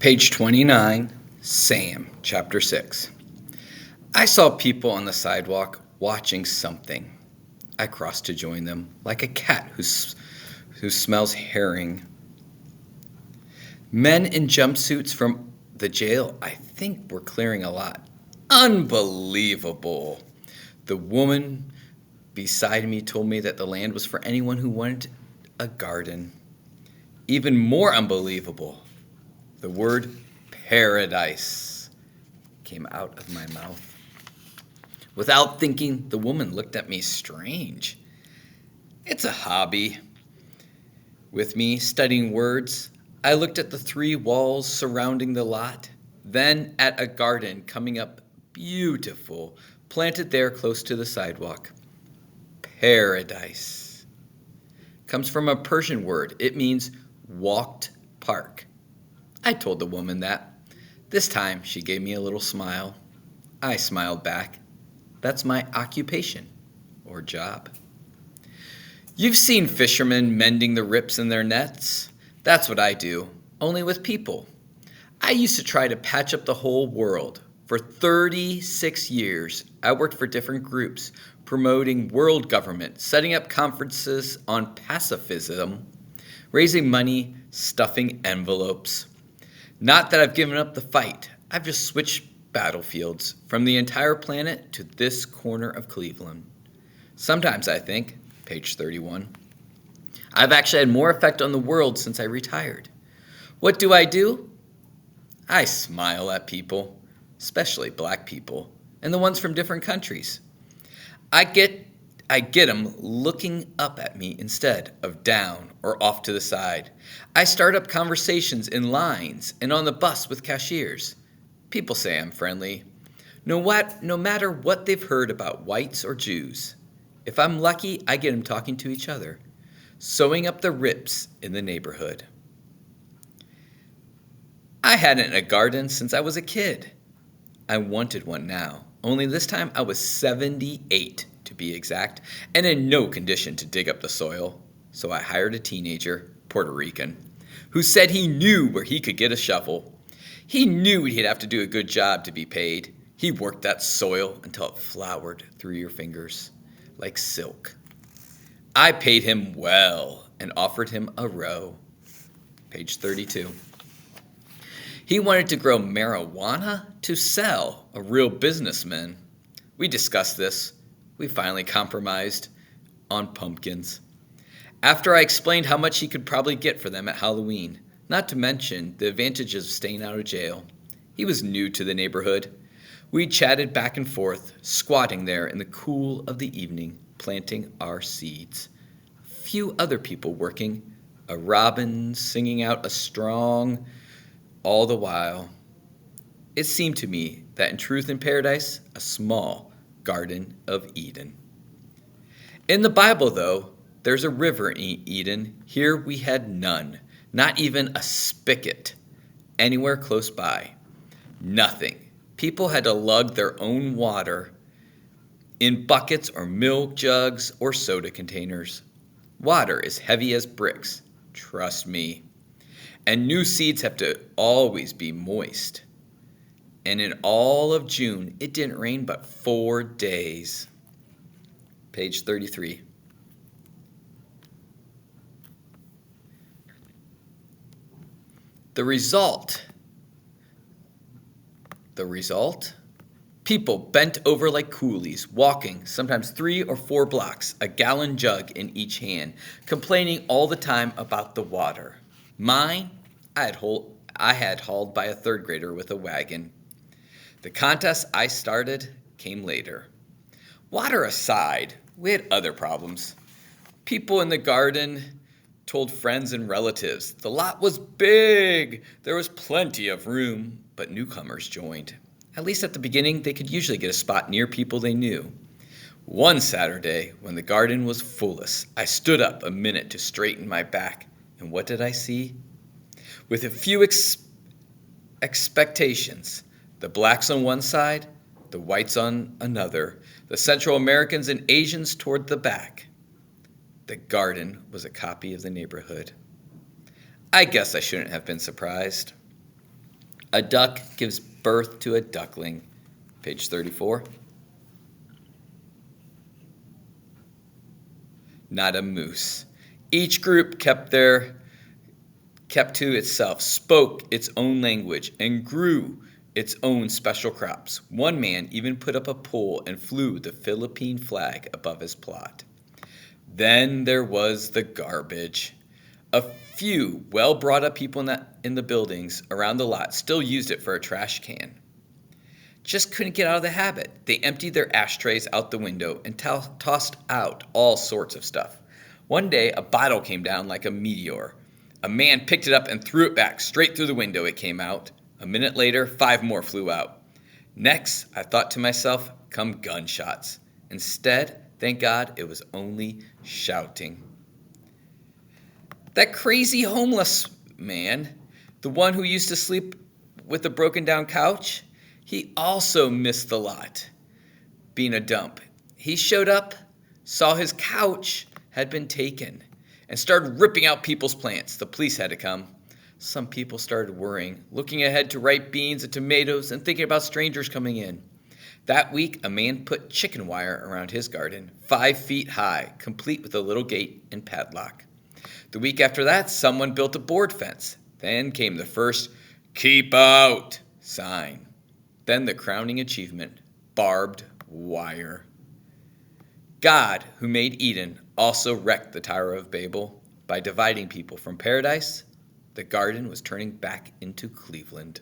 Page 29, Sam, Chapter 6. I saw people on the sidewalk watching something. I crossed to join them, like a cat who smells herring. Men in jumpsuits from the jail, I think, were clearing a lot. Unbelievable. The woman beside me told me that the land was for anyone who wanted a garden. Even more unbelievable. The word paradise came out of my mouth. Without thinking, the woman looked at me strange. It's a hobby. With me studying words, I looked at the 3 walls surrounding the lot, then at a garden coming up beautiful, planted there close to the sidewalk. Paradise comes from a Persian word. It means walked park. I told the woman that. This time, she gave me a little smile. I smiled back. That's my occupation, or job. You've seen fishermen mending the rips in their nets. That's what I do, only with people. I used to try to patch up the whole world. For 36 years, I worked for different groups, promoting world government, setting up conferences on pacifism, raising money, stuffing envelopes. Not that I've given up the fight. I've just switched battlefields from the entire planet to this corner of Cleveland. Sometimes I think, page 31, I've actually had more effect on the world since I retired. What do? I smile at people, especially black people, and the ones from different countries. I get them looking up at me instead of down or off to the side. I start up conversations in lines and on the bus with cashiers. People say I'm friendly, no matter what they've heard about whites or Jews. If I'm lucky, I get them talking to each other, sewing up the rips in the neighborhood. I hadn't a garden since I was a kid. I wanted one now, only this time I was 78 to be exact, and in no condition to dig up the soil. So I hired a teenager, Puerto Rican, who said he knew where he could get a shovel. He knew he'd have to do a good job to be paid. He worked that soil until it flowered through your fingers like silk. I paid him well and offered him a row. Page 32. He wanted to grow marijuana to sell, a real businessman. We discussed this. We finally compromised on pumpkins. After I explained how much he could probably get for them at Halloween, not to mention the advantages of staying out of jail. He was new to the neighborhood. We chatted back and forth, squatting there in the cool of the evening, planting our seeds. A few other people working, a robin singing out a strong all the while. It seemed to me that in truth in paradise, a small Garden of Eden. In the Bible, though, there's a river in Eden. Here we had none, not even a spigot anywhere close by. Nothing. People had to lug their own water in buckets or milk jugs or soda containers. Water is heavy as bricks, trust me. And new seeds have to always be moist. And in all of June, it didn't rain but 4 days. Page 33. The result? People bent over like coolies, walking sometimes 3 or 4 blocks, a gallon jug in each hand, complaining all the time about the water. Mine, I had hauled by a 3rd grader with a wagon. The contest I started came later. Water aside, we had other problems. People in the garden told friends and relatives the lot was big. There was plenty of room, but newcomers joined. At least at the beginning, they could usually get a spot near people they knew. One Saturday, when the garden was fullest, I stood up a minute to straighten my back. And what did I see? With a few expectations, the blacks on one side, the whites on another, the Central Americans and Asians toward the back. The garden was a copy of the neighborhood. I guess I shouldn't have been surprised. A duck gives birth to a duckling. Page 34. Not a moose. Each group kept to itself, spoke its own language, and grew its own special crops. One man even put up a pole and flew the Philippine flag above his plot. Then there was the garbage. A few well-brought-up people in the buildings around the lot still used it for a trash can. Just couldn't get out of the habit. They emptied their ashtrays out the window and tossed out all sorts of stuff. One day, a bottle came down like a meteor. A man picked it up and threw it back. Straight through the window it came out. A minute later, 5 more flew out. Next, I thought to myself, come gunshots. Instead, thank God, it was only shouting. That crazy homeless man, the one who used to sleep with a broken down couch, he also missed the lot being a dump. He showed up, saw his couch had been taken, and started ripping out people's plants. The police had to come. Some people started worrying, looking ahead to ripe beans and tomatoes and thinking about strangers coming in. That week, a man put chicken wire around his garden, 5 feet high, complete with a little gate and padlock. The week after that, someone built a board fence. Then came the first "Keep Out" sign. Then the crowning achievement, barbed wire. God, who made Eden, also wrecked the Tower of Babel. By dividing people from paradise, the garden was turning back into Cleveland.